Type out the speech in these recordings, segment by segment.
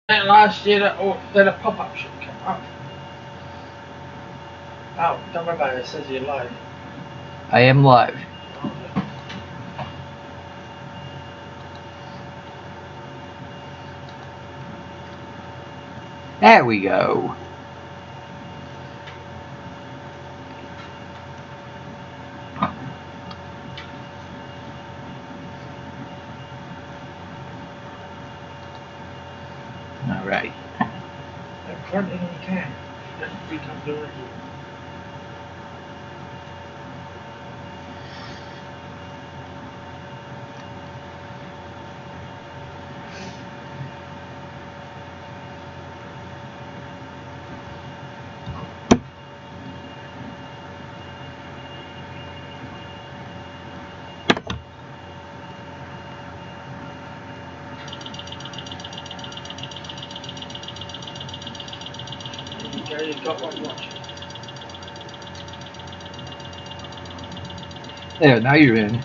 And last year that then a pop-up shop came up. Oh, don't worry about it. It says you're live. I am live. Oh, yeah. There we go. All right. They're grunting when you can. Don't become doing it. There you go. You've got one watching. There, now you're in.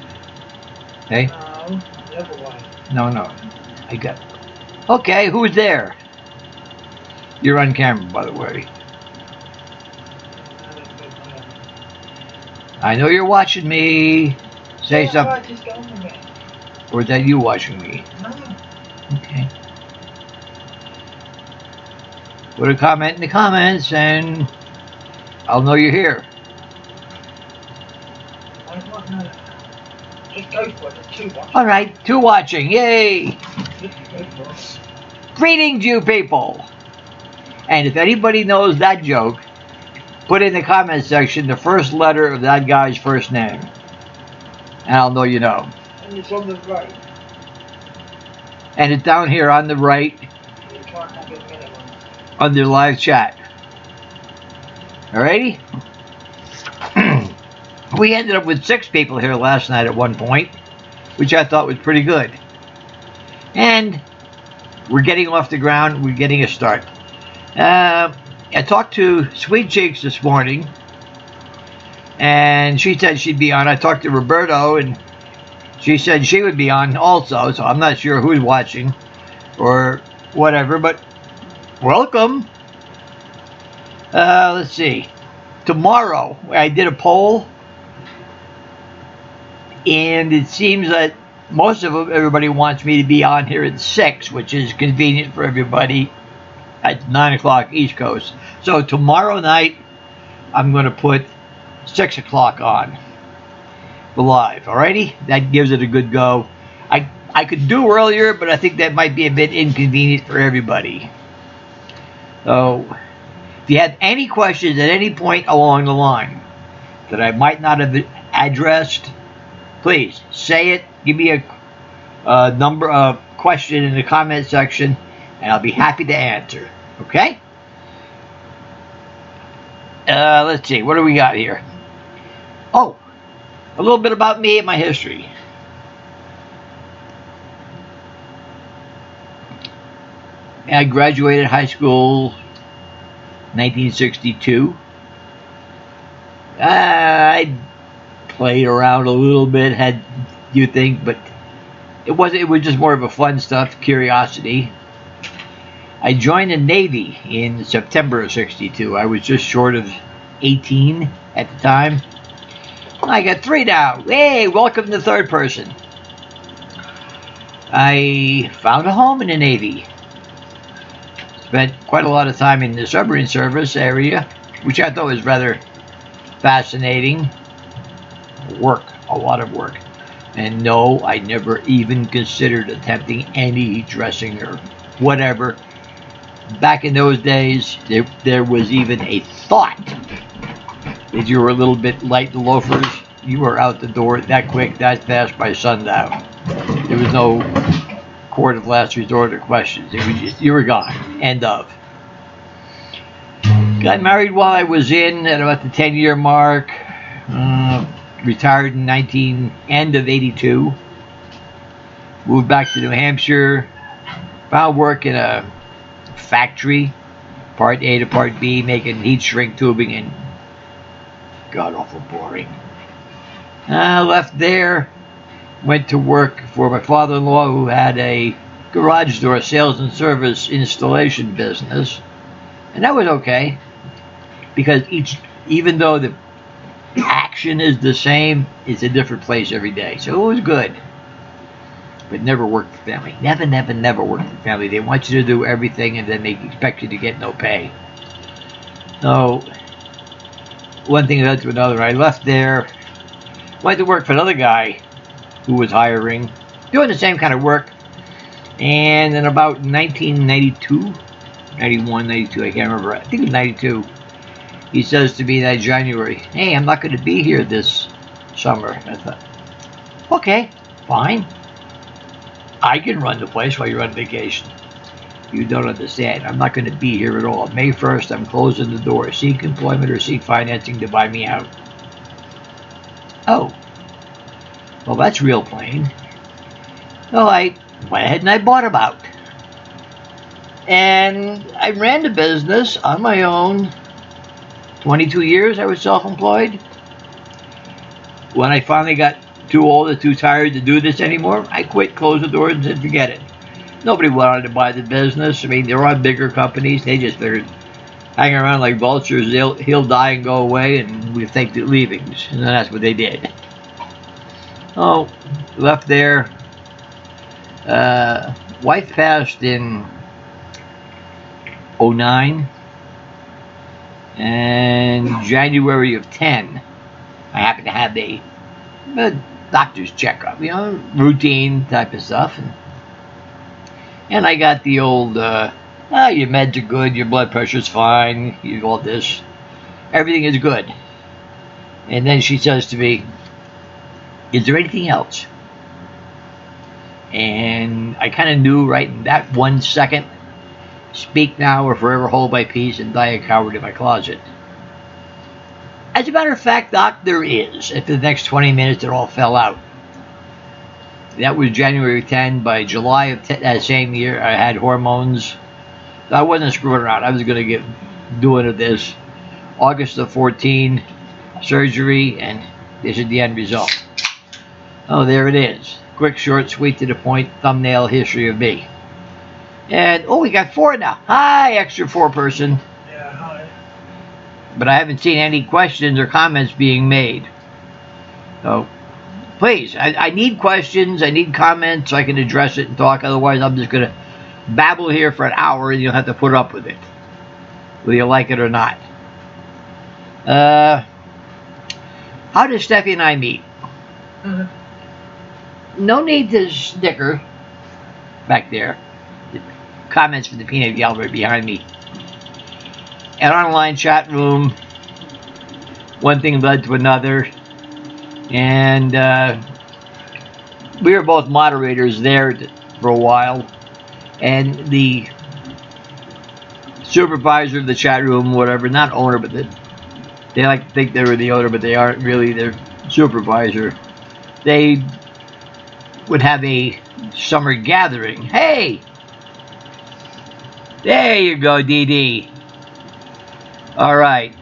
Hey? No, the other way. No. I got. Okay, who's there? You're on camera, by the way. I know you're watching me. Say something. Just go on with it. Or is that you watching me? No. Okay. Put a comment in the comments and I'll know you're here. I don't want no. Just go for it. There's two watching. All right, two watching. Yay! Go for it. Greetings, you people. And if anybody knows that joke, put in the comment section the first letter of that guy's first name. And I'll know you know. And it's on the right. And it's down here on the right You can't have it minute one. under live chat. Alrighty? We ended up with 6 people here last night at one point, which I thought was pretty good. And we're getting off the ground. We're getting a start. I talked to Sweet Cheeks this morning, and she said she'd be on. I talked to Roberto, and she said she would be on also, so I'm not sure who's watching or whatever, but welcome. Let's see. Tomorrow, I did a poll, and it seems that most of everybody wants me to be on here at 6, which is convenient for everybody at 9 o'clock East Coast. So tomorrow night, I'm going to put 6 o'clock on the live. Alrighty? That gives it a good go. I could do earlier, but I think that might be a bit inconvenient for everybody. So if you have any questions at any point along the line that I might not have addressed, please say it. Give me a number of question in the comment section, and I'll be happy to answer. Okay? Let's see. What do we got here? Oh, a little bit about me and my history. I graduated high school 1962. I played around a little bit, had you think, but it was just more of a fun stuff, curiosity. I joined the Navy in September of 62. I was just short of 18 at the time. I got 3 now. Hey, welcome to third person. I found a home in the Navy. Spent quite a lot of time in the submarine service area, which I thought was rather fascinating. Work, a lot of work. And no, I never even considered attempting any dressing or whatever. Back in those days, there was even a thought. If you were a little bit light in the loafers, you were out the door that quick, that fast by sundown. There was no court of last resort or questions. It was just, you were gone. End of. Got married while I was in at about the 10-year mark. Retired in end of 82. Moved back to New Hampshire. Found work in a factory, part A to part B, making heat shrink tubing, and god awful boring. Left there, went to work for my father-in-law, who had a garage door sales and service installation business, and that was okay because even though the action is the same, it's a different place every day, so it was good. But never worked for family. Never worked for family. They want you to do everything, and then they expect you to get no pay. So one thing led to another. I left there, went to work for another guy who was hiring, doing the same kind of work. And in about 1992, 91, 92, I can't remember. I think it was 92. He says to me that January, "Hey, I'm not going to be here this summer." I thought, okay, fine. I can run the place while you're on vacation. You don't understand. I'm not going to be here at all. May 1st, I'm closing the door. Seek employment or seek financing to buy me out. Oh, well, that's real plain. So I went ahead and I bought him out. And I ran the business on my own. 22 years I was self-employed. When I finally got too old and too tired to do this anymore, I quit, closed the doors, and said, forget it. Nobody wanted to buy the business. I mean, they're all bigger companies. They just figured, hang around like vultures, he'll die and go away, and we'll take the leavings. And that's what they did. Oh, left there. Wife passed in 09. And January of 10, I happened to have a doctor's checkup, routine type of stuff. And I got the old, your meds are good, your blood pressure's fine, all this. Everything is good. And then she says to me, is there anything else? And I kind of knew right in that 1 second, speak now or forever hold my peace and die a coward in my closet. As a matter of fact, Doc, there is. After the next 20 minutes, it all fell out. That was January 10. By July of that same year, I had hormones. I wasn't screwing around. I was going to get doing this. August of 14, surgery, and this is the end result. Oh, there it is. Quick, short, sweet, to the point, thumbnail history of me. And, we got 4 now. Hi, extra 4 person. Yeah, hi. But I haven't seen any questions or comments being made. So, please, I need questions, I need comments so I can address it and talk. Otherwise, I'm just going to babble here for an hour and you'll have to put up with it, whether you like it or not. How did Steffi and I meet? No need to snicker back there. The comments from the peanut gallery right behind me. An online chat room. One thing led to another. And we were both moderators there for a while. And the supervisor of the chat room, whatever, not owner, but they like to think they were the owner, but they aren't really their supervisor. They would have a summer gathering. Hey! There you go, DD. All right.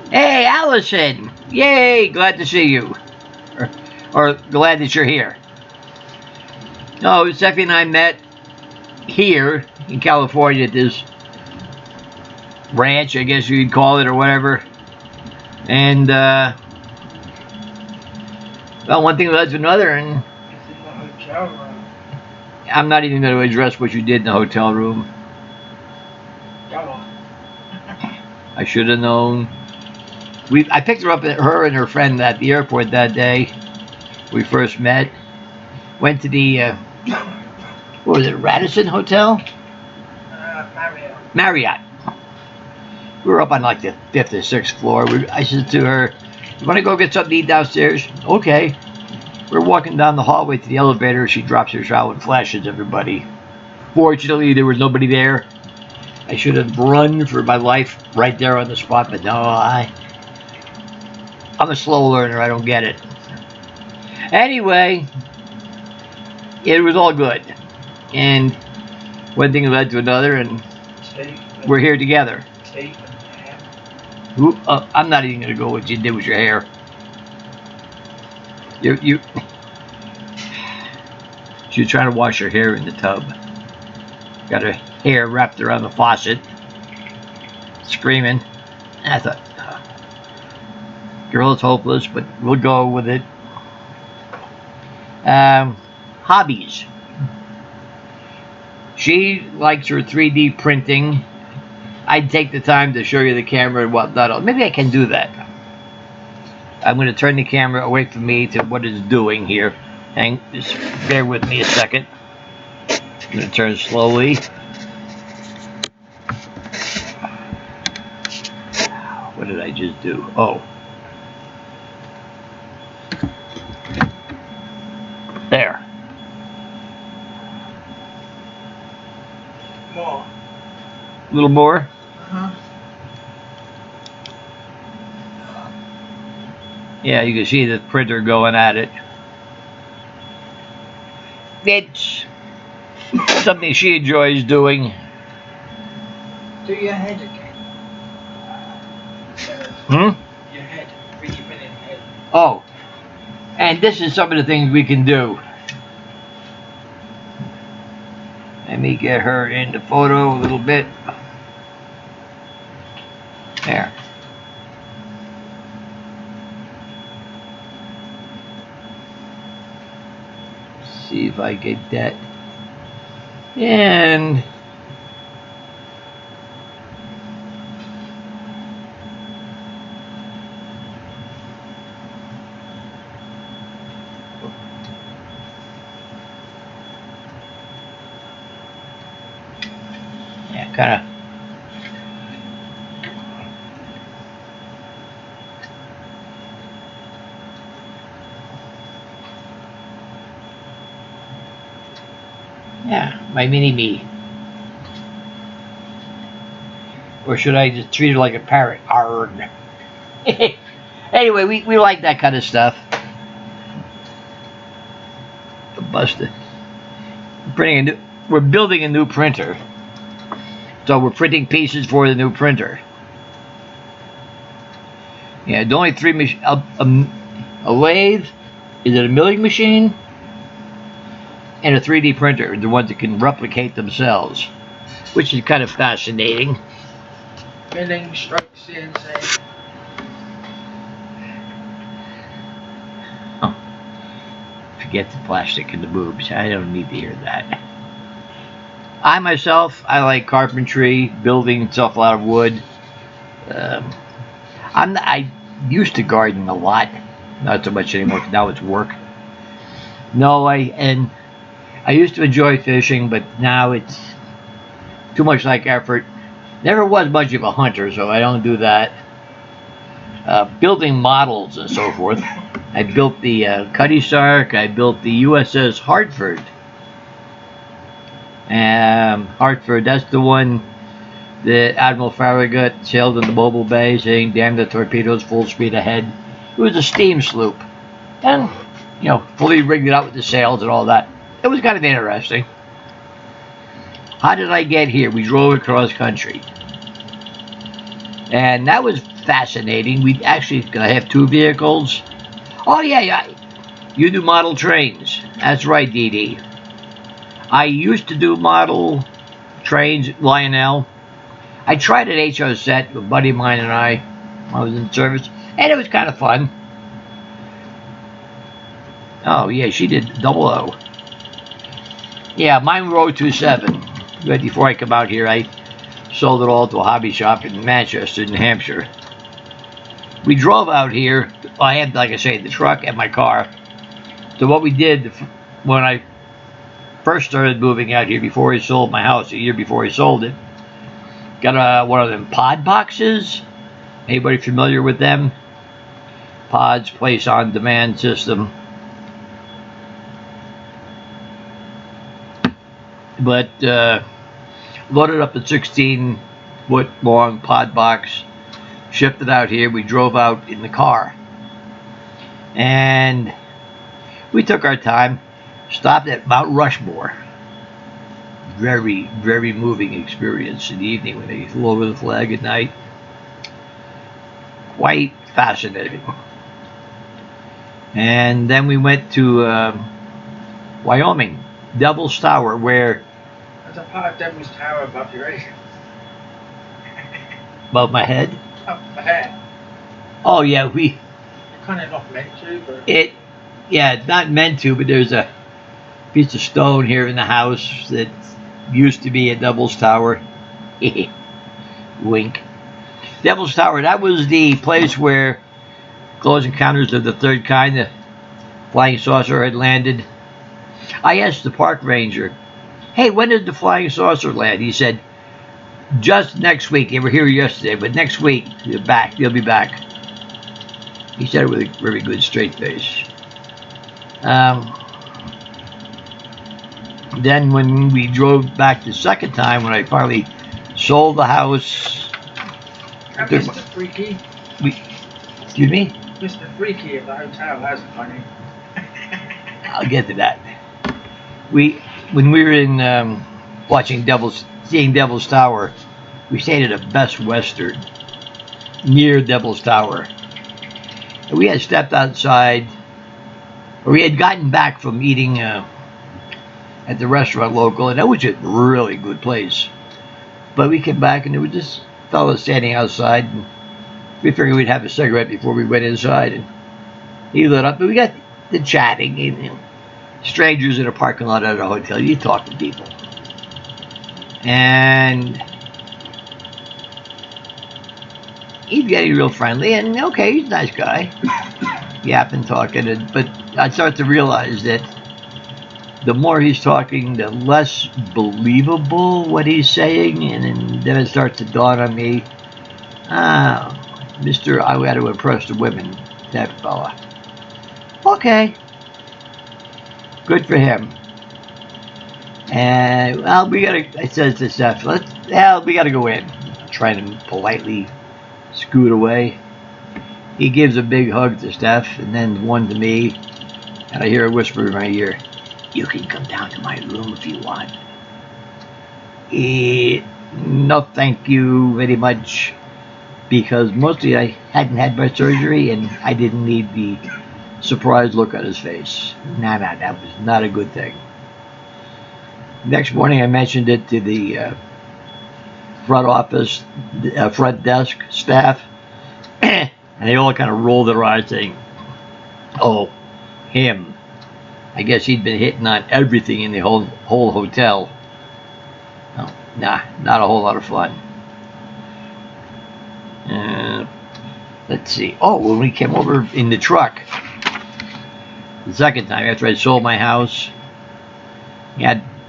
Hey, Allison. Yay, glad to see you. Or glad that you're here. No, Steffi and I met here in California at this ranch, I guess you'd call it, or whatever. And, well, one thing led to another, and It's in the hotel room. I'm not even going to address what you did in the hotel room. Go on. I should have known. I picked her up, her and her friend, at the airport that day. We first met. Went to the, what was it, Radisson Hotel? Marriott. Marriott. We were up on like the 5th or 6th floor. I said to her, you want to go get something to eat downstairs? Okay. We're walking down the hallway to the elevator. She drops her trowel and flashes everybody. Fortunately, there was nobody there. I should have run for my life right there on the spot, but no, I'm a slow learner. I don't get it. Anyway, it was all good. And one thing led to another, and we're here together. I'm not even going to go what you did with your hair. She was trying to wash her hair in the tub. Got her hair wrapped around the faucet, screaming. And I thought, girl is hopeless, but we'll go with it. Hobbies. She likes her 3D printing. I'd take the time to show you the camera and whatnot. Maybe I can do that. I'm going to turn the camera away from me to what it's doing here. Just bear with me a second. I'm going to turn slowly. What did I just do? Oh. There. More. A little more? Uh-huh. Yeah, you can see the printer going at it. It's something she enjoys doing. Do your head again. Your head. 3D printing head. Oh. And this is some of the things we can do. Let me get her in the photo a little bit. There. See if I get that. And yeah, kind of. Yeah, my mini-me. Or should I just treat her like a parrot? Arg. Anyway, we like that kind of stuff. Busted. We're building a new printer. So we're printing pieces for the new printer. Yeah, the only three a lathe, is it a milling machine? And a 3D printer, the ones that can replicate themselves, which is kind of fascinating. Milling, stroke, CNC. Oh, forget the plastic and the boobs. I don't need to hear that. I myself, I like carpentry, building stuff out of wood. I used to garden a lot, not so much anymore. Now it's work. No, I used to enjoy fishing, but now it's too much like effort. Never was much of a hunter, so I don't do that. Building models and so forth. I built the Cuddy Sark. I built the USS Hartford. Hartford, that's the one that Admiral Farragut sailed in the Mobile Bay saying, "Damn the torpedoes, full speed ahead." It was a steam sloop. And, fully rigged it out with the sails and all that. It was kind of interesting. How did I get here? We drove across country. And that was fascinating. We actually gonna have two vehicles. Oh yeah. You do model trains. That's right, Dee Dee. I used to do model trains at Lionel. I tried at HO Set, a buddy of mine and I was in service, and it was kind of fun. Oh yeah, she did 00. Yeah, mine were 027. Right before I come out here, I sold it all to a hobby shop in Manchester, New Hampshire. We drove out here. I had, like I say, the truck and my car. So what we did when I first started moving out here, before he sold my house, a year before he sold it, got one of them pod boxes. Anybody familiar with them? Pods, place on demand system. But loaded up a 16-foot long pod box, shipped it out here. We drove out in the car, and we took our time. Stopped at Mount Rushmore. Very, very moving experience in the evening when they lower the flag at night. Quite fascinating. And then we went to Wyoming. Devil's Tower, where There's a part of Devil's Tower above your head. above my head. Up ahead. Oh yeah, You're kind of not meant to, but it's not meant to, but there's a piece of stone here in the house that used to be a Devil's Tower. Wink. Devil's Tower, that was the place where Close Encounters of the Third Kind, the flying saucer, had landed. I asked the park ranger, hey, when did the flying saucer land? He said, just next week. They were here yesterday, but next week they're back. They'll be back. He said it with a very good straight face. Then when we drove back the second time, when I finally sold the house, Mr. Freaky. Excuse me? Mr. Freaky at the hotel has money. I'll get to that. When we were in seeing Devil's Tower, we stayed at a Best Western near Devil's Tower. And we had stepped outside, or we had gotten back from eating at the restaurant local, and that was a really good place. But we came back, and there was this fellow standing outside, and we figured we'd have a cigarette before we went inside. And he lit up, and we got to chatting. And, strangers in a parking lot at a hotel, you talk to people. And he's getting real friendly, and okay, he's a nice guy. Yapping, talking, but I start to realize that the more he's talking, the less believable what he's saying, and then it starts to dawn on me, Mr. I got to impress the women type fella. Okay. Good for him. And, well, I said to Steph, we gotta go in. Trying to politely scoot away. He gives a big hug to Steph, and then one to me, and I hear a whisper in my ear, you can come down to my room if you want. No thank you very much, because mostly I hadn't had my surgery, and I didn't need the surprised look on his face. Nah, that was not a good thing. Next morning, I mentioned it to the front desk staff, and they all kind of rolled their eyes saying, oh, him. I guess he'd been hitting on everything in the whole hotel. Oh, nah, not a whole lot of fun. Let's see. Oh, when we came over in the truck, the second time after I sold my house,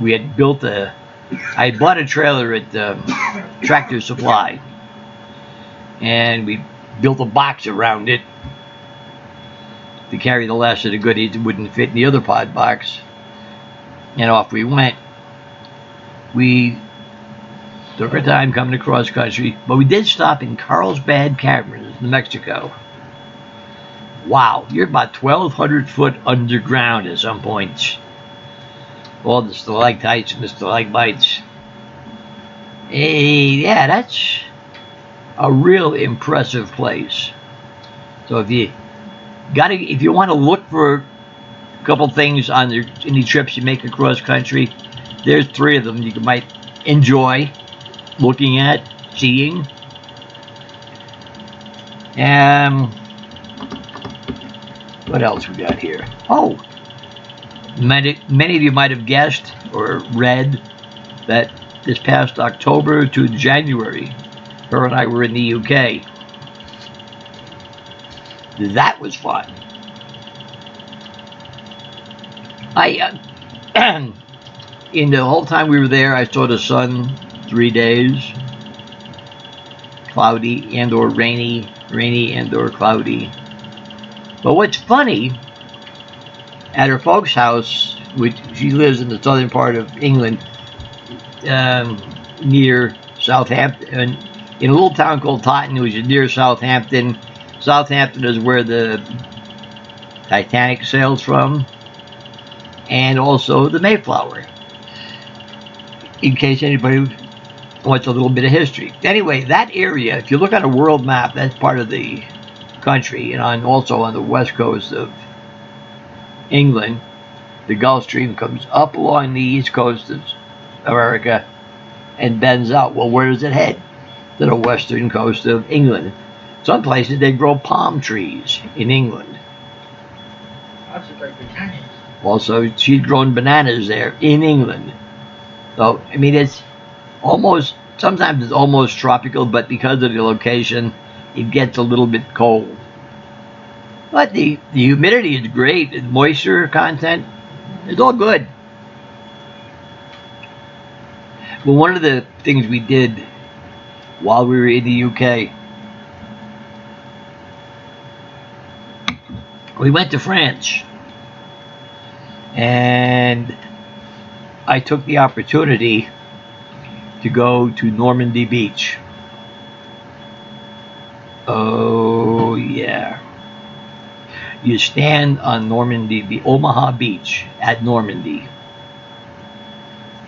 we had built I bought a trailer at Tractor Supply, and we built a box around it to carry the last of the goodies that wouldn't fit in the other pod box, and off we went. We took our time coming across country, but we did stop in Carlsbad Caverns, New Mexico. Wow, you're about 1,200 foot underground at some points. All the stalactites and the stalagmites. Hey, yeah, that's a real impressive place. So if you want to look for a couple things on any trips you make across country, there's 3 of them you might enjoy looking at, seeing. What else we got here? Oh, many of you might have guessed or read that this past October to January, her and I were in the UK. That was fun. In the whole time we were there, I saw the sun 3 days. Cloudy and or rainy and or cloudy. But what's funny, at her folks' house, which she lives in the southern part of England, near Southampton, in a little town called Taunton, which is near Southampton. Southampton is where the Titanic sails from, and also the Mayflower, in case anybody wants a little bit of history. Anyway, that area, if you look on a world map, that's part of the country, and also on the west coast of England. the Gulf Stream comes up along the east coast of America and bends out. Well, where does it head? To the western coast of England. Some places they grow palm trees in England. That's a great big canyon. Also, she's grown bananas there in England. So, I mean, it's almost, sometimes it's almost tropical, but because of the location, it gets a little bit cold. But the humidity is great, the moisture content, it's all good. Well, one of the things we did while we were in the UK, we went to France. And I took the opportunity to go to Normandy Beach. Oh, yeah. You stand on Normandy, the Omaha Beach at Normandy,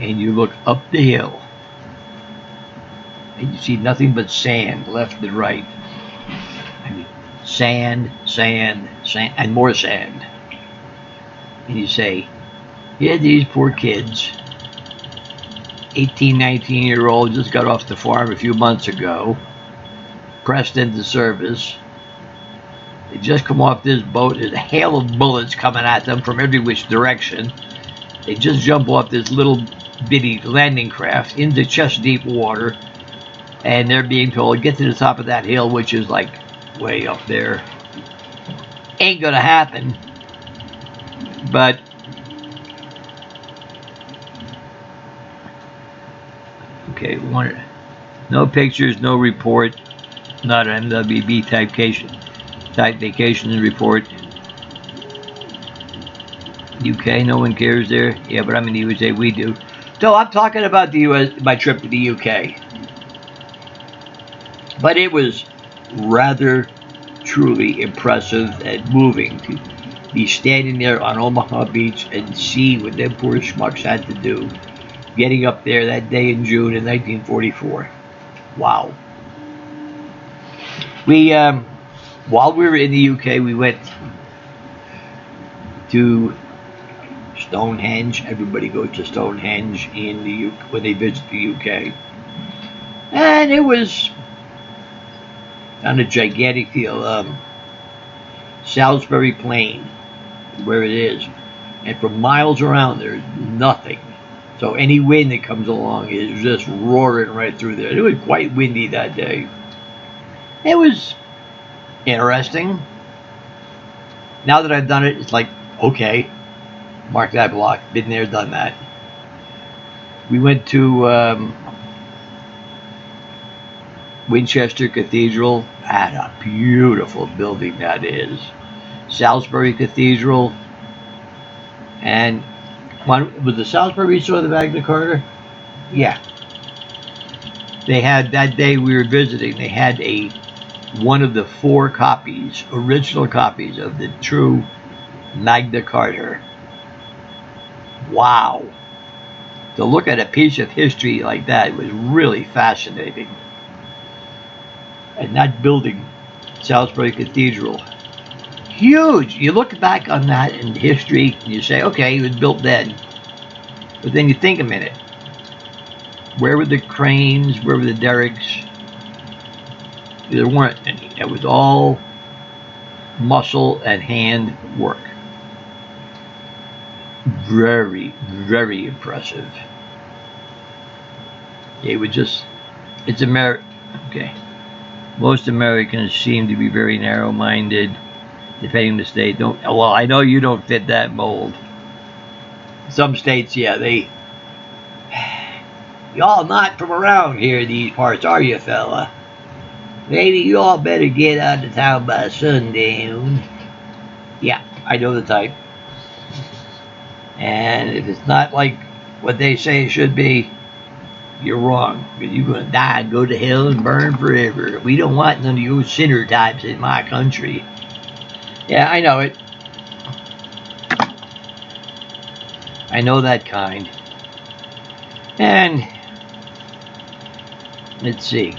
and you look up the hill, and you see nothing but sand left and right. I mean, sand, sand, sand, and more sand. And you say, here these poor kids, 18, 19-year-old, just got off the farm a few months ago, pressed into service. They just come off this boat. There's a hail of bullets coming at them from every which direction. They just jump off this little bitty landing craft into chest deep water, and they're being told, get to the top of that hill, which is like way up there. Ain't gonna happen. But okay, no pictures, no report, not an MWB type vacation report. UK, no one cares there. Yeah, but I'm in the USA, we do. So I'm talking about the US, my trip to the UK. But it was rather truly impressive and moving to be standing there on Omaha Beach and see what them poor schmucks had to do getting up there that day in June in 1944. Wow. We, while we were in the UK, we went to Stonehenge. Everybody goes to Stonehenge in the when they visit the UK. And it was on a gigantic field, Salisbury Plain, where it is. And for miles around, there's nothing. So any wind that comes along is just roaring right through there. It was quite windy that day. It was interesting. Now that I've done it, it's like, okay, mark that block. Been there, done that. We went to Winchester Cathedral. What a beautiful building that is. Salisbury Cathedral. And was the Salisbury store the Magna Carta? Yeah. They had, that day we were visiting, they had one of the 4 copies, original copies of the true Magna Carta. Wow. To look at a piece of history like that was really fascinating. And that building, Salisbury Cathedral, huge. You look back on that in history and you say, okay, it was built then. But then you think a minute. Where were the cranes? Where were the derricks? There weren't any. It was all muscle and hand work. Very, very impressive. It would just, it's okay. Most Americans seem to be very narrow-minded, depending on the state. Well, I know you don't fit that mold. Some states, yeah, y'all not from around here in these parts, are you, fella? Maybe you all better get out of town by sundown. Yeah, I know the type. And if it's not like what they say it should be, you're wrong. Because you're going to die and go to hell and burn forever. We don't want none of you sinner types in my country. Yeah, I know it. I know that kind. And let's see.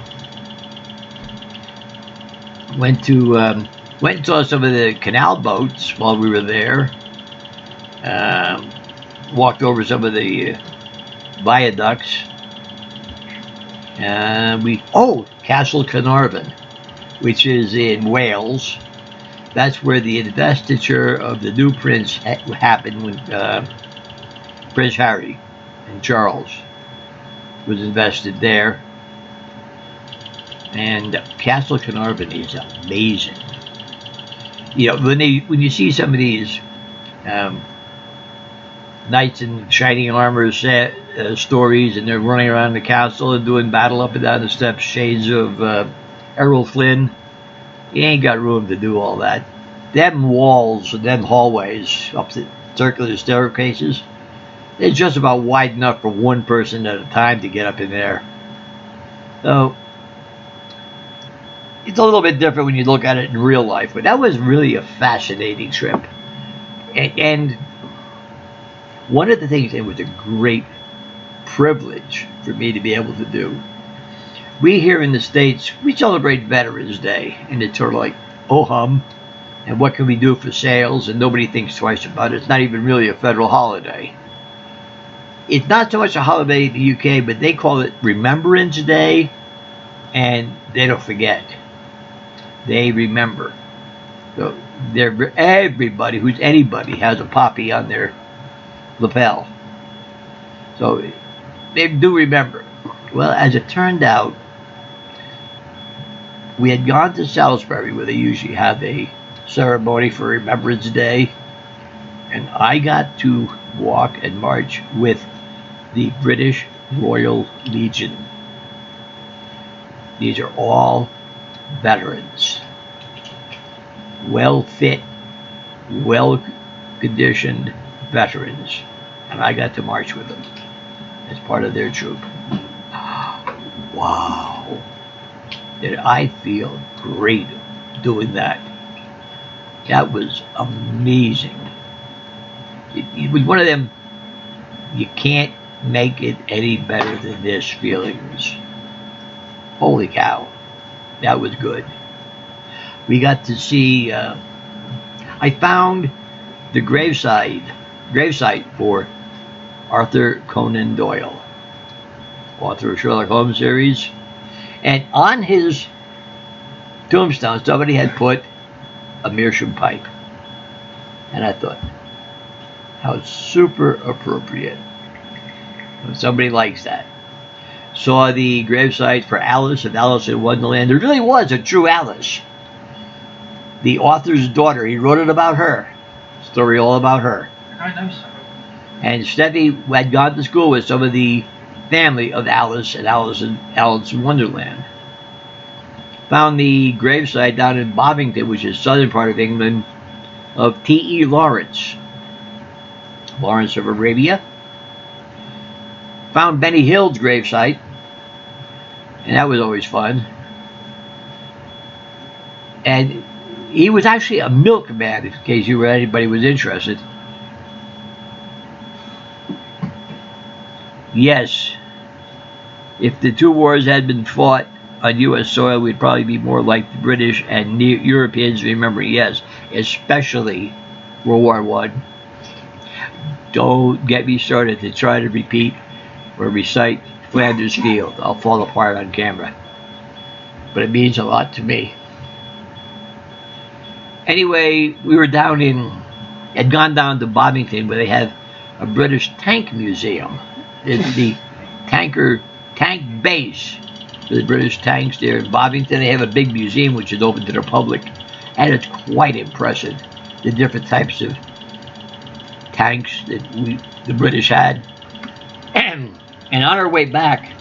Went and saw some of the canal boats while we were there. walked over some of the viaducts. Castle Carnarvon, which is in Wales. That's where the investiture of the new prince happened when Prince Harry and Charles was invested there. And Castle Carnarvon is amazing. You know, when you see some of these knights in shining armor stories, and they're running around the castle and doing battle up and down the steps, shades of Errol Flynn, you ain't got room to do all that. Them walls and them hallways up the circular staircases, it's just about wide enough for one person at a time to get up in there. So it's a little bit different when you look at it in real life, but that was really a fascinating trip. And one of the things, it was a great privilege for me to be able to do. We here in the States, we celebrate Veterans Day, and it's sort of like, oh hum, and what can we do for sales, and nobody thinks twice about it. It's not even really a federal holiday. It's not so much a holiday in the UK, but they call it Remembrance Day, and they don't forget. They remember. So everybody who's anybody has a poppy on their lapel. So they do remember. Well, as it turned out, we had gone to Salisbury, where they usually have a ceremony for Remembrance Day, and I got to walk and march with the British Royal Legion. These are all veterans, well fit, well conditioned veterans, and I got to march with them as part of their troop. Wow, did I feel great doing that. That was amazing. It was one of them, you can't make it any better than this feelings. Holy cow, that was good. We got to see, I found the gravesite for Arthur Conan Doyle, author of Sherlock Holmes series. And on his tombstone, somebody had put a meerschaum pipe. And I thought, how super appropriate. Somebody likes that. Saw the gravesite for Alice of Alice in Wonderland. There really was a true Alice. The author's daughter, he wrote it about her. Story all about her. I know so. And Steffi had gone to school with some of the family of Alice and Alice in Wonderland. Found the gravesite down in Bovington, which is southern part of England, of T.E. Lawrence. Lawrence of Arabia. Found Benny Hill's gravesite, and that was always fun. And he was actually a milkman, in case anybody was interested. Yes, if the two wars had been fought on U.S. soil, we'd probably be more like the British and Europeans remembering, yes, especially World War I. Don't get me started to try to repeat or recite Flanders Field. I'll fall apart on camera. But it means a lot to me. Anyway, we were had gone down to Bovington, where they have a British tank museum. It's the tank base for the British tanks there in Bovington. They have a big museum which is open to the public, and it's quite impressive, the different types of tanks that the British had. And on our way back,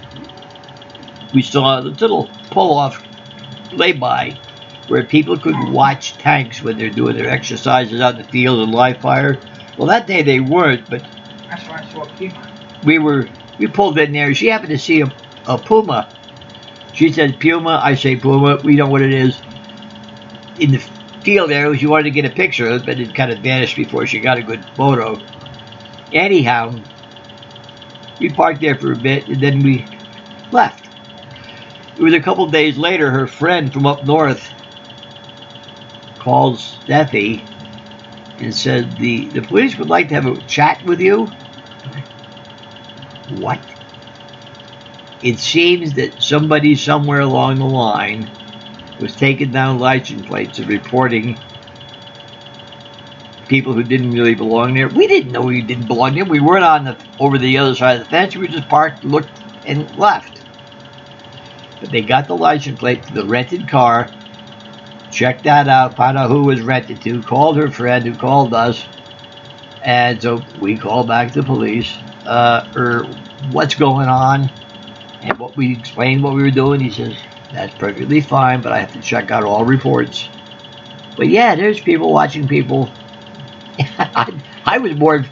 we saw a little pull-off lay-by where people could watch tanks when they're doing their exercises out in the field and live fire. Well, that day they weren't, but that's why I saw a Puma. We pulled in there. She happened to see a Puma. She said Puma, I say Puma. We know what it is. In the field there, she wanted to get a picture of it, but it kind of vanished before she got a good photo. Anyhow, we parked there for a bit, and then we left. It was a couple days later, her friend from up north called Steffi and said, the police would like to have a chat with you. What? It seems that somebody somewhere along the line was taking down license plates and reporting people who didn't really belong there. We didn't know we didn't belong there. We weren't on over the other side of the fence. We just parked, looked, and left. But they got the license plate to the rented car, checked that out, found out who it was rented to, called her friend who called us, and so we called back the police. What's going on? And what we explained what we were doing. He says, that's perfectly fine, but I have to check out all reports. But yeah, there's people watching people. I was more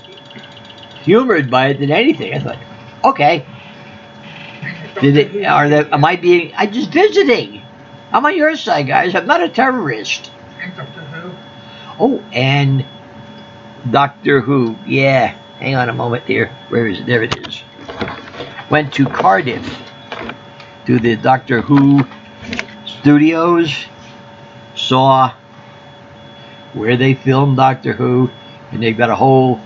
humored by it than anything. I thought, okay, am I being? I'm just visiting. I'm on your side, guys. I'm not a terrorist. And Doctor Who. Oh, and Doctor Who. Yeah, hang on a moment here. Where is it? There it is. Went to Cardiff to the Doctor Who studios. Saw where they filmed Doctor Who, and they've got a whole,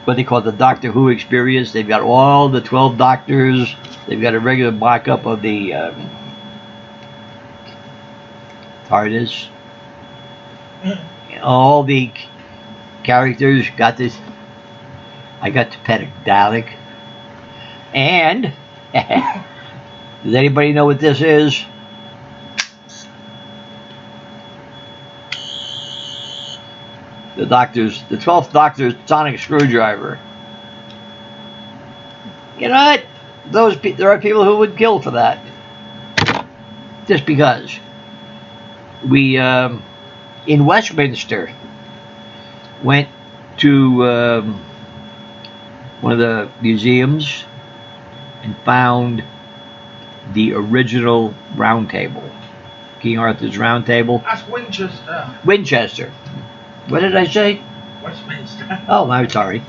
what they call the Doctor Who experience. They've got all the 12 doctors. They've got a regular mock-up of the TARDIS. All the characters got this. I got to pet a Dalek. And does anybody know what this is? The 12th Doctor's sonic screwdriver. You know what? There are people who would kill for that. Just because. We, in Westminster, went to one of the museums and found the original round table. King Arthur's round table. That's Winchester. Winchester. What did I say? Westminster. Oh, I'm sorry.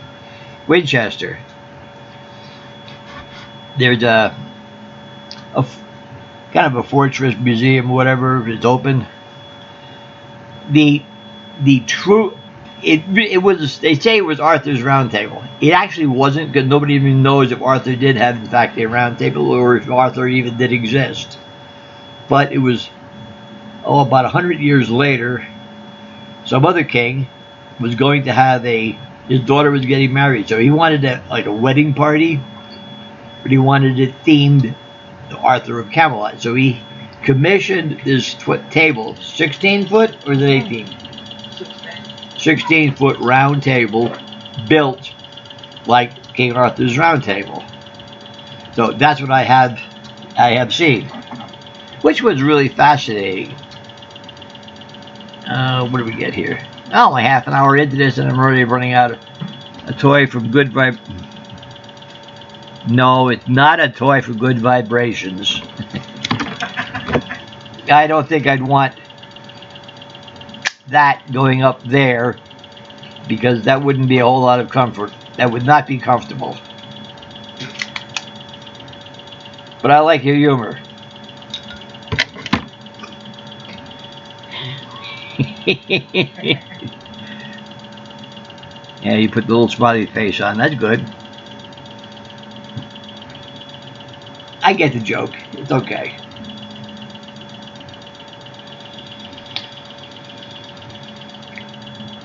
Winchester. There's a kind of a fortress museum, whatever. It's open. The true it was, they say it was Arthur's round table. It actually wasn't, because nobody even knows if Arthur did have in fact a round table or if Arthur even did exist. But it was about 100 years later. Some other king was going to have his daughter was getting married, so he wanted a wedding party, but he wanted it themed to Arthur of Camelot. So he commissioned this table, 16 foot or is it 18? 16-foot round table built like King Arthur's round table. So that's what I have seen, which was really fascinating. What do we get here? Oh, I'm half an hour into this and I'm already running out of a toy from Good Vib. No, it's not a toy for Good Vibrations. I don't think I'd want that going up there, because that wouldn't be a whole lot of comfort. That would not be comfortable. But I like your humor. Yeah, you put the little smiley face on. That's good. I get the joke. It's okay.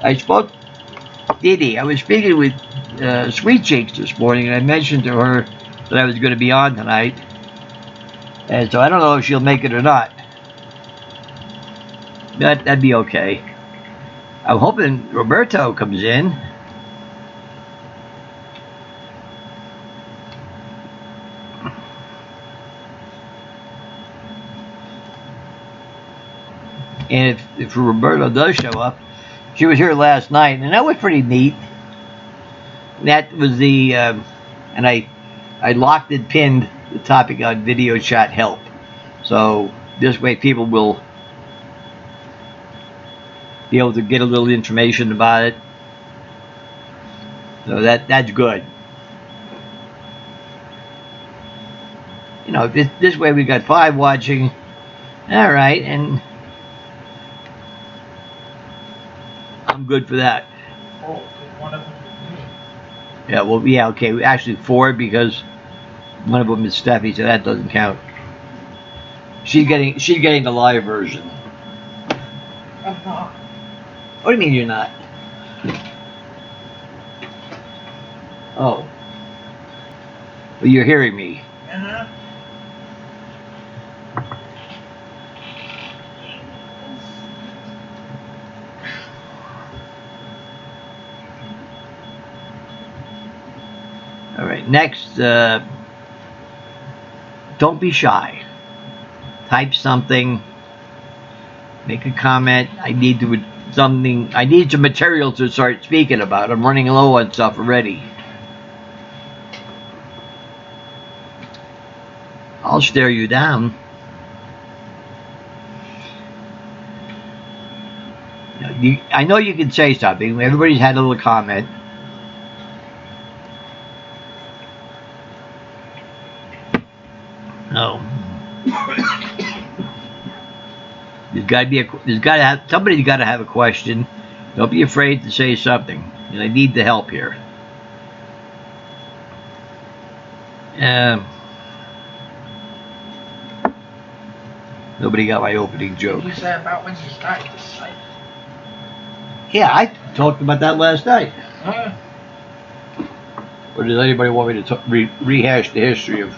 I was speaking with Sweet Cheeks this morning, and I mentioned to her that I was going to be on tonight. And so I don't know if she'll make it or not. That'd be okay. I'm hoping Roberto comes in. And if Roberto does show up, she was here last night, and that was pretty neat. That was and I locked and pinned the topic on video chat help. So this way people will be able to get a little information about it. So that's good. You know, this way we got 5 watching. All right, and I'm good for that. Oh, one of them is Yeah, well, yeah, okay. Actually, 4 because one of them is Steffi, so that doesn't count. She's getting the live version. I'm not. What do you mean you're not? Oh, well, you're hearing me. Uh-huh. All right. Next, don't be shy. Type something. Make a comment. I need some material to start speaking about. I'm running low on stuff already. I'll stare you down. I know you can say something. Everybody's had a little comment. No. Somebody's got to have a question. Don't be afraid to say something. And I need the help here. Nobody got my opening joke. What did you say about when you started this site? Yeah, I talked about that last night. Huh? Or does anybody want me to rehash the history of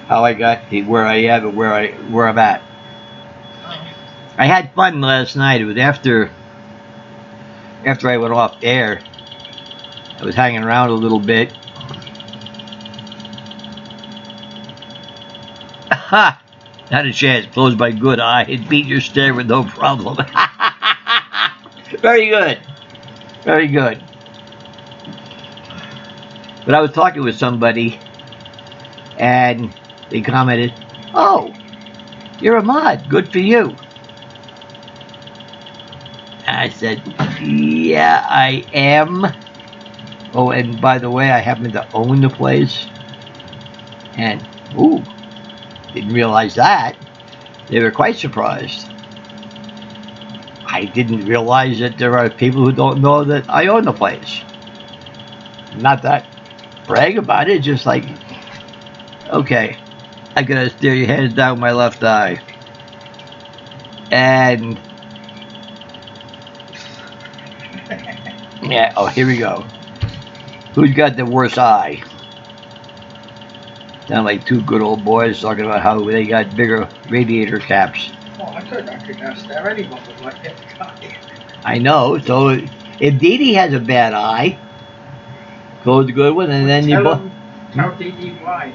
how I got to where I am and where I'm at? I had fun last night. It was after I went off air. I was hanging around a little bit. Ha! Not a chance. Close my good eye and beat your stare with no problem. Very good. Very good. But I was talking with somebody, and they commented, "Oh, you're a mod. Good for you." And I said, "Yeah, I am. Oh, and by the way, I happen to own the place." And, ooh, didn't realize that. They were quite surprised. I didn't realize that there are people who don't know that I own the place. Not that brag about it, just like, okay, I gotta stare your hands down my left eye. And, yeah, oh, here we go. Who's got the worst eye? Sound like two good old boys talking about how they got bigger radiator caps. Oh, I could stare anyone with my big eye. I know, so if Dee Dee has a bad eye, close the good one, and then you both. Tell Dee Dee why.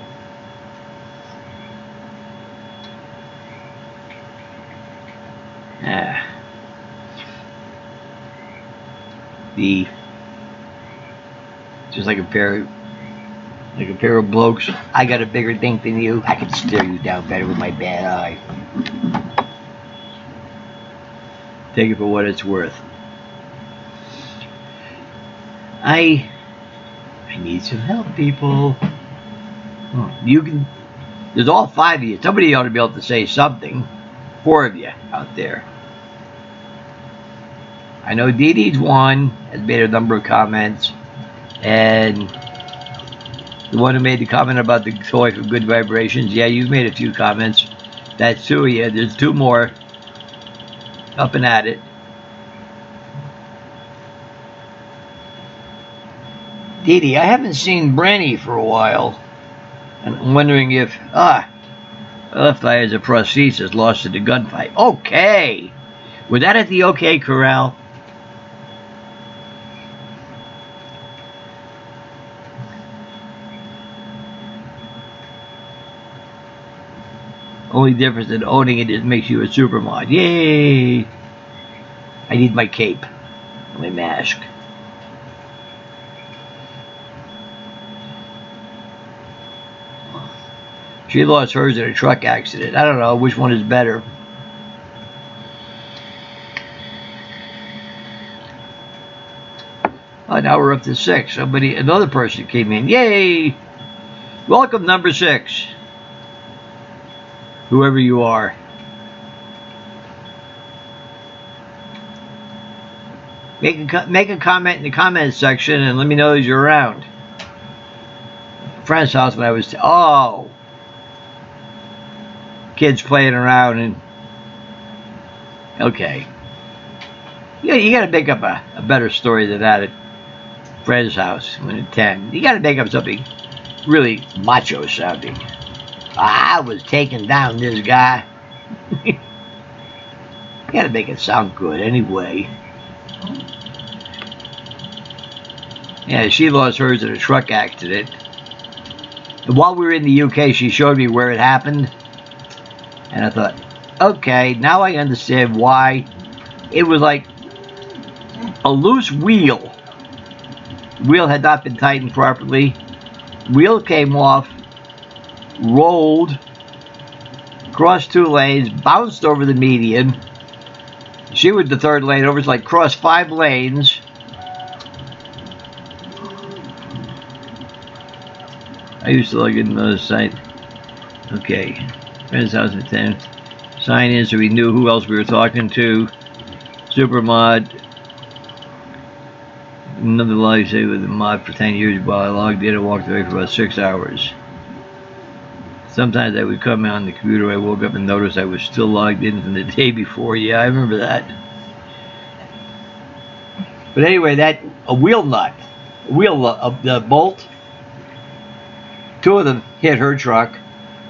Just like a pair of blokes. I got a bigger dink than you. I can stare you down better with my bad eye. Take it for what it's worth. I need some help, people. You can. There's all 5 of you. Somebody ought to be able to say something. 4 of you out there. I know Dee Dee's one, has made a number of comments, and the one who made the comment about the toy for good vibrations, yeah, you've made a few comments. That's 2 of you. There's 2 more up and at it. Dee Dee, I haven't seen Branny for a while, and I'm wondering if left eye is a prosthesis lost in the gunfight. Okay, was that at the OK Corral? Only difference in owning it is makes you a super mod. Yay! I need my cape, my mask. She lost hers in a truck accident. I don't know which one is better. Oh, now we're up to 6. Another person came in. Yay! Welcome, number 6. Whoever you are. Make a comment in the comments section and let me know that you're around. friend's house when I was, kids playing around and, okay. Yeah, you gotta make up a better story than that at friend's house when at 10. You gotta make up something really macho sounding. I was taking down this guy. You gotta make it sound good anyway. Yeah, she lost hers in a truck accident. And while we were in the UK, she showed me where it happened. And I thought, okay, now I understand why. It was like a loose wheel. Wheel had not been tightened properly. Wheel came off, rolled, crossed 2 lanes, bounced over the median. She was the 3rd lane over. It's like crossed 5 lanes. I used to log in another site. Okay. Friend's house at 10. Sign in so we knew who else we were talking to. Supermod. Another life saved with the mod for 10 years while I logged in and walked away for about 6 hours. Sometimes I would come on the computer, I woke up and noticed I was still logged in from the day before. Yeah, I remember that. But anyway, a wheel nut, the bolt, 2 of them hit her truck.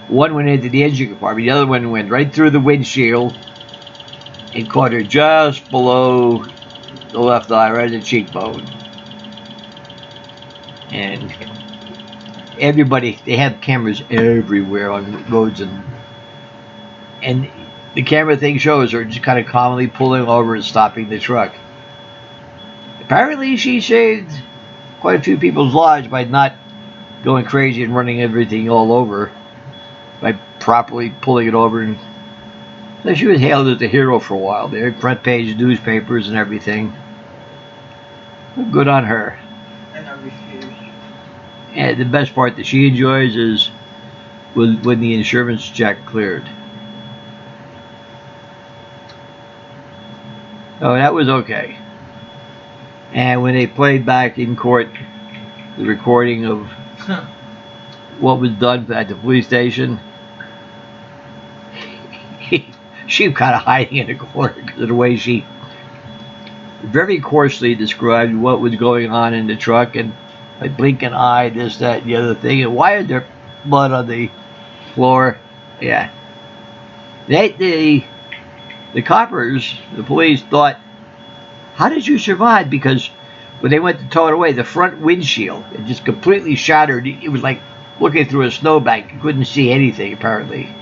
One went into the engine compartment, the other one went right through the windshield and caught her just below the left eye, right in the cheekbone. And everybody, they have cameras everywhere on roads, and the camera thing shows her just kind of calmly pulling over and stopping the truck. Apparently she saved quite a few people's lives by not going crazy and running everything all over, by properly pulling it over. And so she was hailed as a hero for a while. They had front page newspapers and everything. Good on her. And I refuse. And the best part that she enjoys is when the insurance check cleared. Oh, that was okay. And when they played back in court the recording of what was done at the police station, she was kind of hiding in the corner because of the way she very coarsely described what was going on in the truck, and like blink an eye, this, that, and the other thing. And why is there blood on the floor? Yeah. The coppers, the police thought, how did you survive? Because when they went to tow it away, the front windshield, it just completely shattered. It was like looking through a snowbank. You couldn't see anything, apparently.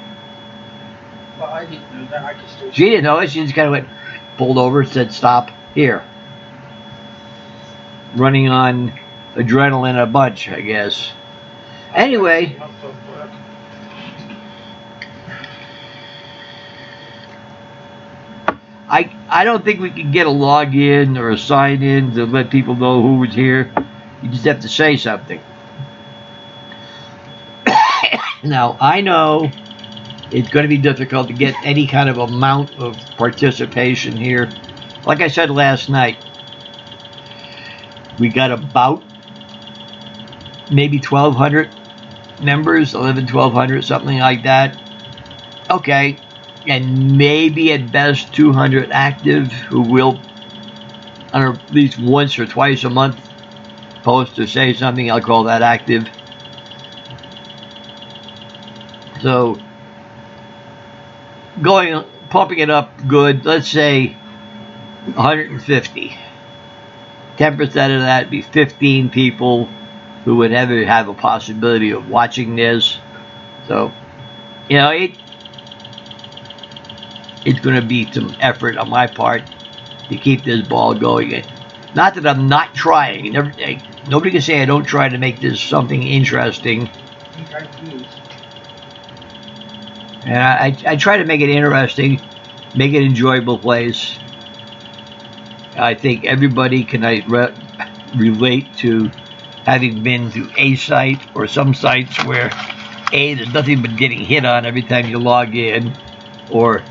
Well, I didn't know that. I could still. She didn't know it. She just kind of went, pulled over, said, stop here. Running on adrenaline a bunch, I guess. Anyway. I don't think we can get a login or a sign in to let people know who was here. You just have to say something. Now, I know it's going to be difficult to get any kind of amount of participation here. Like I said last night, we got about maybe 1,200 members, 1,200, something like that. Okay. And maybe at best 200 active who will, at least once or twice a month, post or say something. I'll call that active. So, pumping it up good, let's say 150. 10% of that would be 15 people who would ever have a possibility of watching this. So, you know, it's going to be some effort on my part to keep this ball going. Not that I'm not trying. Nobody can say I don't try to make this something interesting. And I try to make it interesting, make it an enjoyable place. I think everybody can relate to having been to a site or some sites where there's nothing but getting hit on every time you log in, or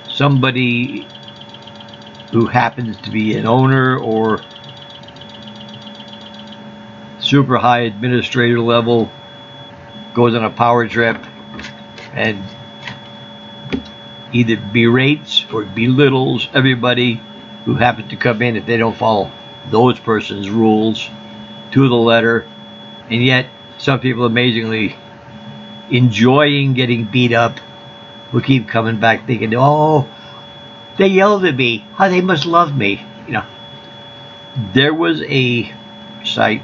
somebody who happens to be an owner or super high administrator level goes on a power trip and either berates or belittles everybody who happens to come in if they don't follow those person's rules to the letter. And yet, some people amazingly enjoying getting beat up will keep coming back thinking, oh, they yelled at me. Oh, they must love me. You know, there was a site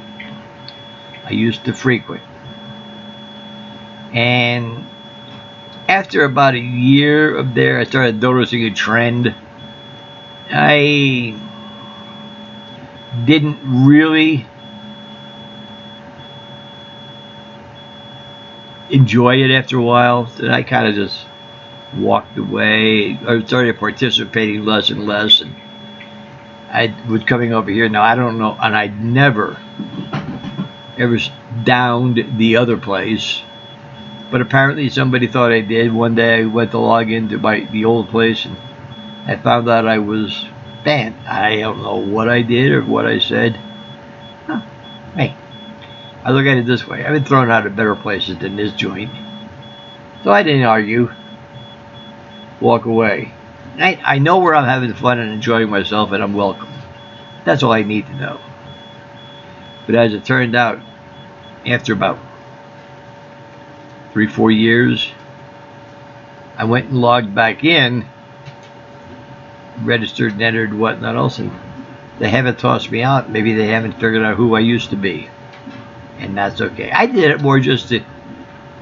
I used to frequent. And after about a year of there, I started noticing a trend. I didn't really enjoy it after a while. Then I kind of just walked away. I started participating less and less. And I was coming over here. Now, I don't know, and I never ever downed the other place. But apparently somebody thought I did. One day I went to log into the old place and I found out I was banned. I don't know what I did or what I said. Huh. Hey, I look at it this way. I've been thrown out of better places than this joint. So I didn't argue. Walk away. I know where I'm having fun and enjoying myself and I'm welcome. That's all I need to know. But as it turned out, after about 3-4 years, I went and logged back in, registered and entered whatnot else, and they haven't tossed me out. Maybe they haven't figured out who I used to be, and that's okay. I did it more just to,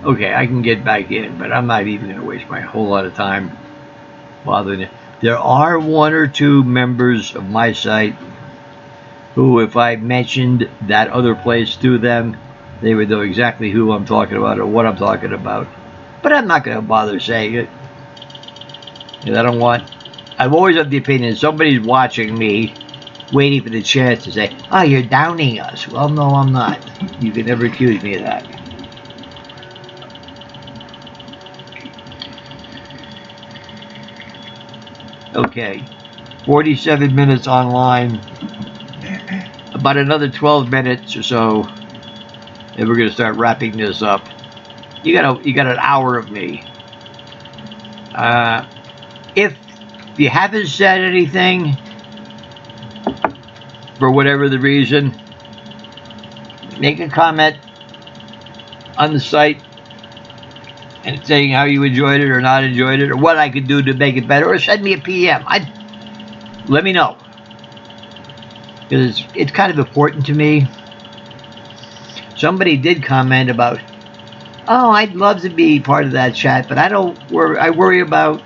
okay, I can get back in, but I'm not even going to waste my whole lot of time bothering it. There are 1 or 2 members of my site who, if I mentioned that other place to them, they would know exactly who I'm talking about or what I'm talking about. But I'm not going to bother saying it. Because I don't want... I've always had the opinion somebody's watching me, waiting for the chance to say, oh, you're downing us. Well, no, I'm not. You can never accuse me of that. Okay. 47 minutes online. About another 12 minutes or so, and we're going to start wrapping this up. You got an hour of me. If you haven't said anything for whatever the reason, make a comment on the site and saying how you enjoyed it or not enjoyed it or what I could do to make it better, or send me a PM. Let me know, because it's kind of important to me. Somebody did comment about, oh, I'd love to be part of that chat, but I worry about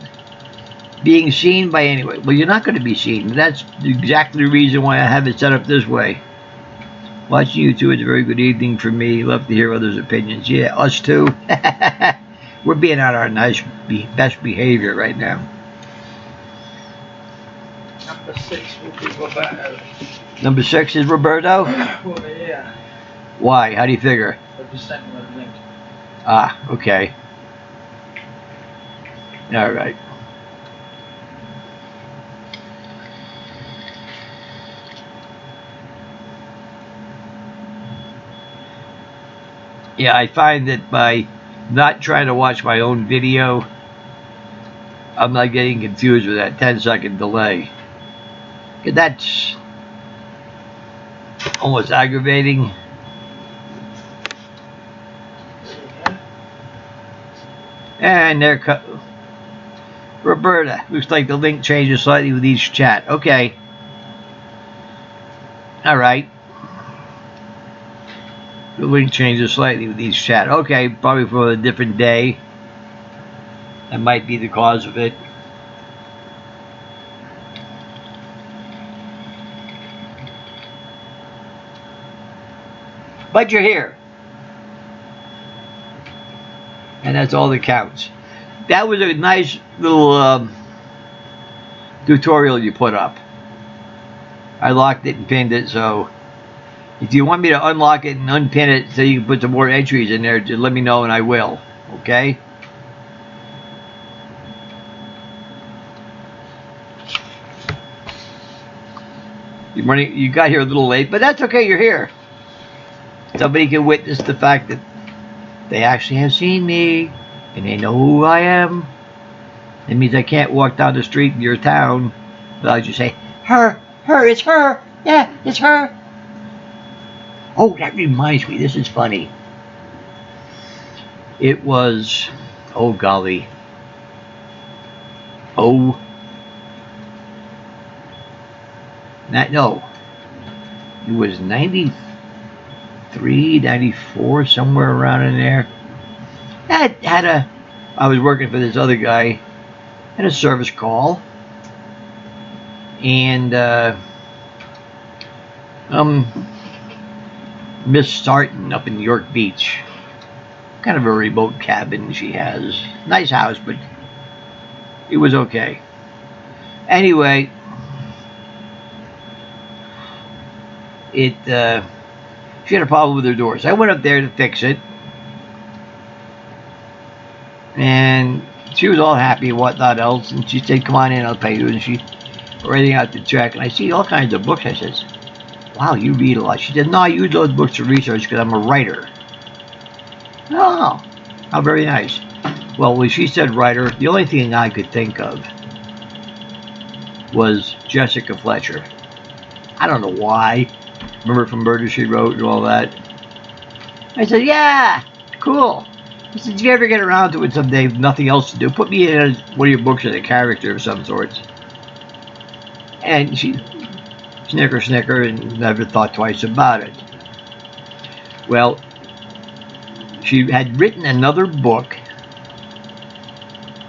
being seen by anyone. Well, you're not going to be seen. That's exactly the reason why I have it set up this way. Watching you two is a very good evening for me. Love to hear others' opinions. Yeah, us too. We're being on our best behavior right now. Number 6 will be Roberto. Number 6 is Roberto? Well, yeah. Why? How do you figure? I just sent him a link. Ah, okay. All right. Yeah, I find that by not trying to watch my own video, I'm not getting confused with that 10-second delay. That's almost aggravating. And there Roberta. Looks like the link changes slightly with each chat. Okay. All right. The link changes slightly with each chat. Okay, probably for a different day. That might be the cause of it. But you're here. And that's all that counts. That was a nice little tutorial you put up. I locked it and pinned it, so if you want me to unlock it and unpin it so you can put some more entries in there, just let me know and I will. Okay? You got here a little late, but that's okay, you're here. somebody can witness the fact that they actually have seen me and they know who I am. It means I can't walk down the street in your town without you say, her, it's her, yeah, it's her. Oh, that reminds me, this is funny. It was, oh golly, no, it was 93, 94, somewhere around in there. I was working for this other guy, had a service call, and Miss Sarton up in York Beach, kind of a remote cabin she has, nice house, but it was okay. Anyway, she had a problem with her door, so I went up there to fix it, and she was all happy and whatnot else, and she said, come on in, I'll pay you, and she writing out the check, and I see all kinds of books. I says, wow, you read a lot. She said, no, I use those books to research because I'm a writer. Oh, how very nice. Well, when she said writer, the only thing I could think of was Jessica Fletcher. I don't know why. Remember from Murder, She Wrote and all that? I said, yeah, cool. He said, if you ever get around to it someday, nothing else to do, put me in one of your books as a character of some sorts. And she snicker, and never thought twice about it. Well, she had written another book,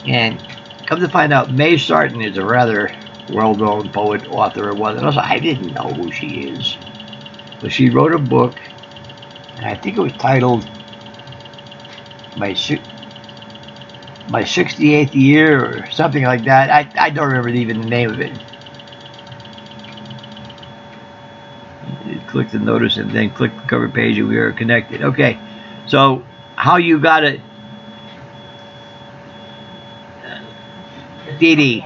and come to find out, May Sarton is a rather well-known poet, author, and what else. I didn't know who she is. But she wrote a book, and I think it was titled My 68th Year or something like that. I don't remember even the name of it. Click the notice and then click the cover page and we are connected. Okay, so how you got it, Dee Dee,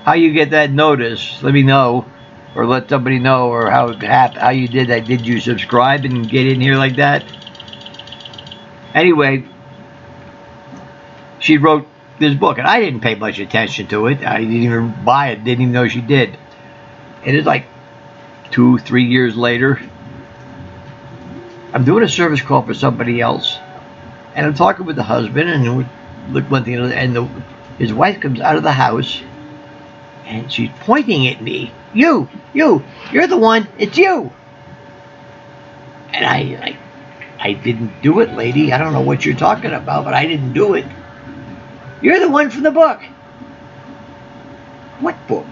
how you get that notice, let me know, or let somebody know, or how you did that. Did you subscribe and get in here like that? Anyway, she wrote this book, and I didn't pay much attention to it. I didn't even buy it, didn't even know she did. And it's like 2-3 years later, I'm doing a service call for somebody else, and I'm talking with the husband, and we look one thing, and his wife comes out of the house, and she's pointing at me. You're the one. It's you. And I didn't do it, lady. I don't know what you're talking about, but I didn't do it. You're the one from the book. What book?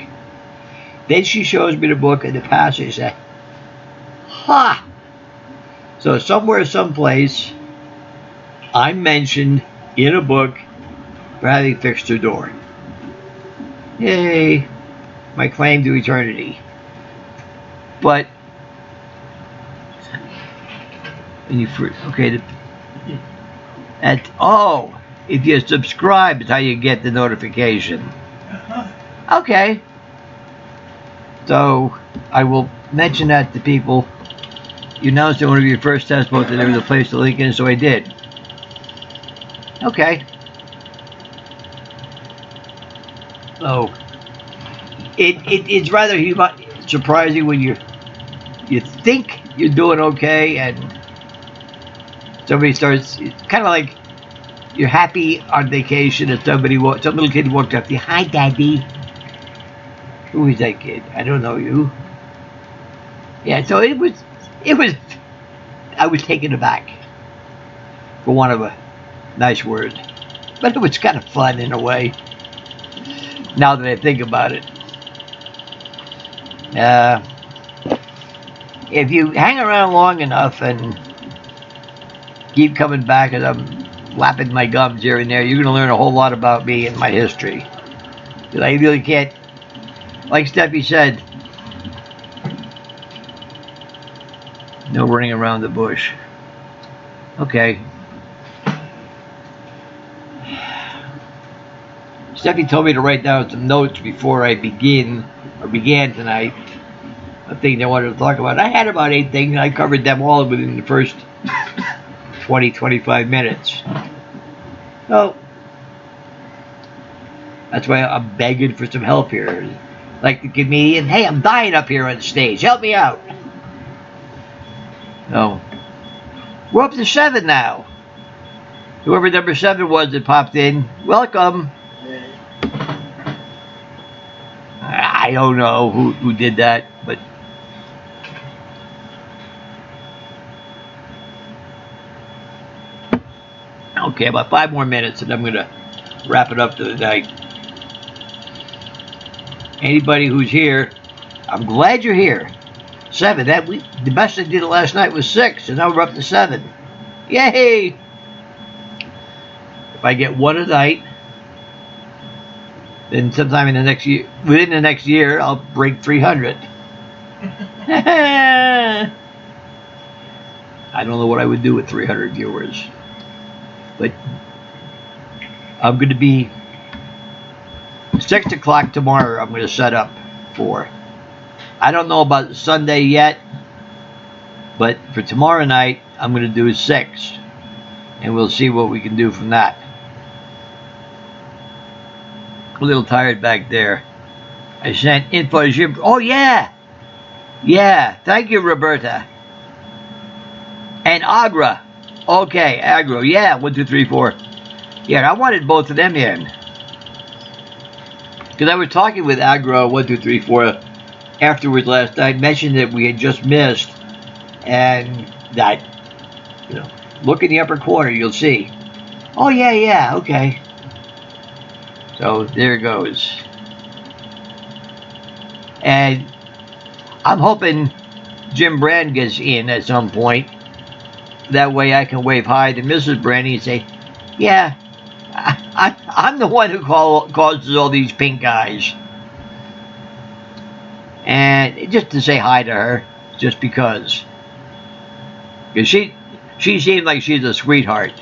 Then she shows me the book and the passage. Said, ha! So somewhere, someplace, I'm mentioned in a book for having fixed her door. Yay! My claim to eternity. But when you okay, if you subscribe, it's how you get the notification. Okay. So I will mention that to people. You announced in one of your first test votes that there was a place to link in, so I did. Okay. So it's rather surprising when you think you're doing okay and somebody starts. It's kind of like you're happy on vacation and some little kid walks up to you. Hi, Daddy. Who is that kid? I don't know you. Yeah, so it was. I was taken aback, for want of a nice word, but it was kind of fun in a way. Now that I think about it, if you hang around long enough and keep coming back as I'm lapping my gums here and there, you're going to learn a whole lot about me and my history. Because I really can't, like Steffi said, no running around the bush. Okay. Steffi told me to write down some notes before I began tonight. a thing they wanted to talk about. I had about 8 things, and I covered them all within the first 20, 25 minutes. So, that's why I'm begging for some help here. Like the comedian, hey, I'm dying up here on stage. Help me out. So, we're up to 7 now. Whoever number 7 was that popped in, welcome. I don't know who did that, but okay, about 5 more minutes, and I'm gonna wrap it up for the night. Anybody who's here, I'm glad you're here. 7. The best I did last night was 6, and now we're up to 7. Yay! If I get one a night, then sometime in the next year, within the next year, I'll break 300. I don't know what I would do with 300 viewers, but I'm going to be 6 o'clock tomorrow. I'm going to set up for. I don't know about Sunday yet, but for tomorrow night, I'm going to do 6, and we'll see what we can do from that. A little tired back there. I sent info to Jim. Oh, yeah. Yeah. Thank you, Roberta. And Agra. Okay, Agro. Yeah, 1, 2, 3, 4. Yeah, I wanted both of them in. Because I was talking with Agro 1, 2, 3, 4 afterwards last night. Mentioned that we had just missed. And that, look in the upper corner. You'll see. Oh, yeah. Okay. So there it goes. And I'm hoping Jim Brand gets in at some point. That way I can wave hi to Mrs. Brandy and say, yeah, I'm the one who causes all these pink eyes. And just to say hi to her, just because. Because she seems like she's a sweetheart.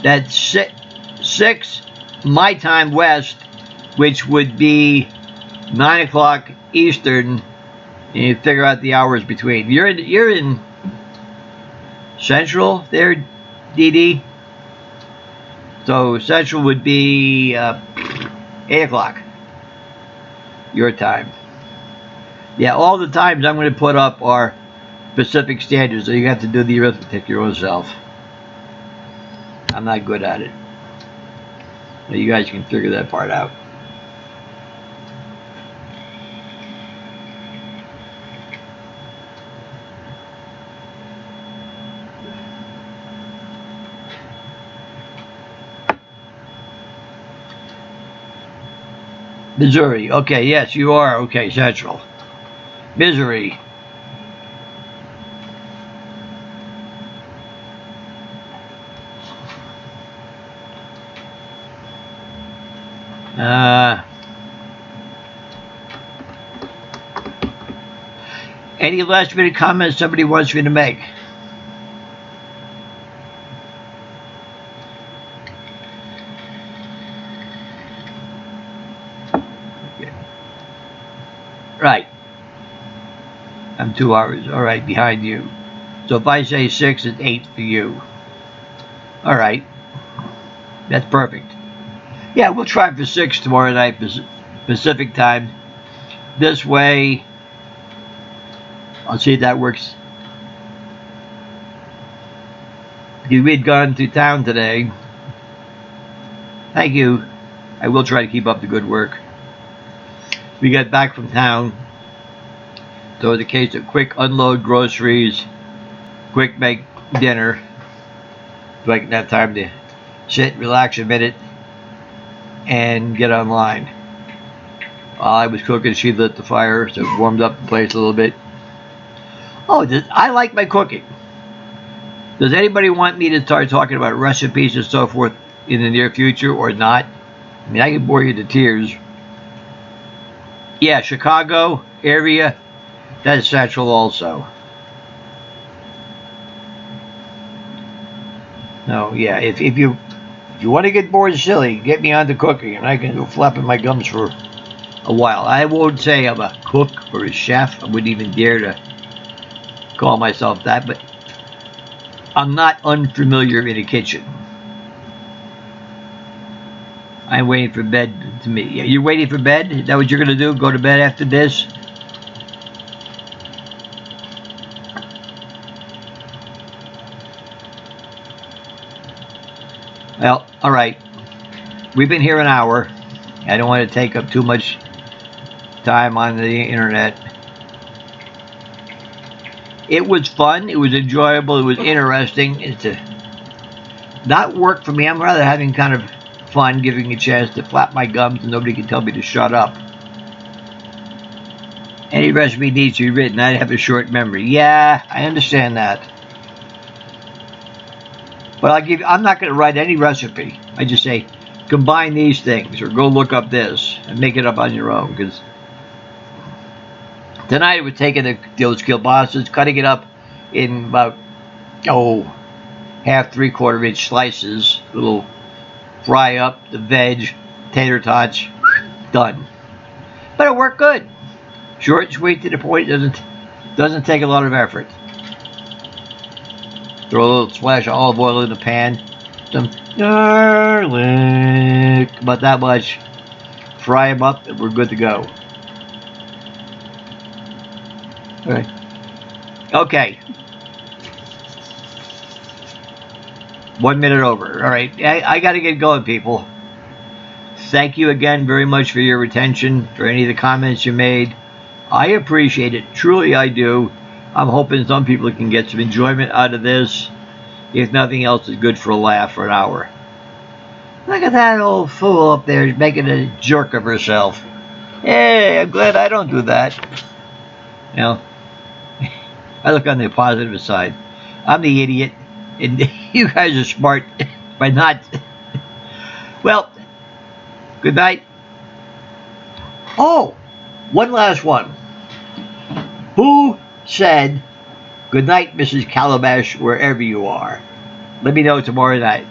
That's 6 my time west, which would be 9 o'clock Eastern, and you figure out the hours between. You're in Central there, Dee Dee? So Central would be 8 o'clock your time. Yeah, all the times I'm going to put up are Pacific Standard, so you have to do the arithmetic yourself. I'm not good at it. But you guys can figure that part out. Missouri. Okay, yes, you are. Okay, Central. Missouri. Any last minute comments somebody wants me to make? Okay. Right. I'm 2 hours. All right, behind you. So if I say 6, it's 8 for you. All right. That's perfect. Yeah, we'll try for 6 tomorrow night Pacific time. This way, I'll see if that works. We'd gone to town today. Thank you. I will try to keep up the good work. We got back from town. So in the case of quick unload groceries, quick make dinner, so I can have time to sit, relax a minute, and get online. While I was cooking, she lit the fire, so it warmed up the place a little bit. Oh, I like my cooking. Does anybody want me to start talking about recipes and so forth in the near future or not? I mean, I can bore you to tears. Yeah, Chicago area, that's Central also. No, yeah, if you want to get bored silly, get me onto cooking, and I can go flapping my gums for a while. I won't say I'm a cook or a chef. I wouldn't even dare to call myself that, but I'm not unfamiliar in a kitchen. I'm waiting for bed to meet you. You're waiting for bed? Is that what you're going to do? Go to bed after this? Well, all right. We've been here an hour. I don't want to take up too much time on the internet. It was fun. It was enjoyable. It was interesting. It's not work for me. I'm rather having kind of fun, giving me a chance to flap my gums and nobody can tell me to shut up. Any recipe needs to be written. I have a short memory. Yeah, I understand that. But I'm not going to write any recipe. I just say, combine these things or go look up this and make it up on your own. Because tonight we're taking those kielbasa's, cutting it up in about, half, 3/4 inch slices. Little fry up the veg, tater tots, done. But it worked good. Short, sweet, to the point. Doesn't take a lot of effort. Throw a little splash of olive oil in the pan. Some garlic, about that much. Fry them up, and we're good to go. All right. Okay. 1 minute over. All right. I got to get going, people. Thank you again very much for your attention, for any of the comments you made. I appreciate it. Truly, I do. I'm hoping some people can get some enjoyment out of this. If nothing else, it's good for a laugh for an hour. Look at that old fool up there making a jerk of herself. Hey, I'm glad I don't do that. You know, I look on the positive side. I'm the idiot, and you guys are smart by not. Well, good night. Oh, one last one. Who said good night, Mrs. Calabash, wherever you are? Let me know tomorrow night.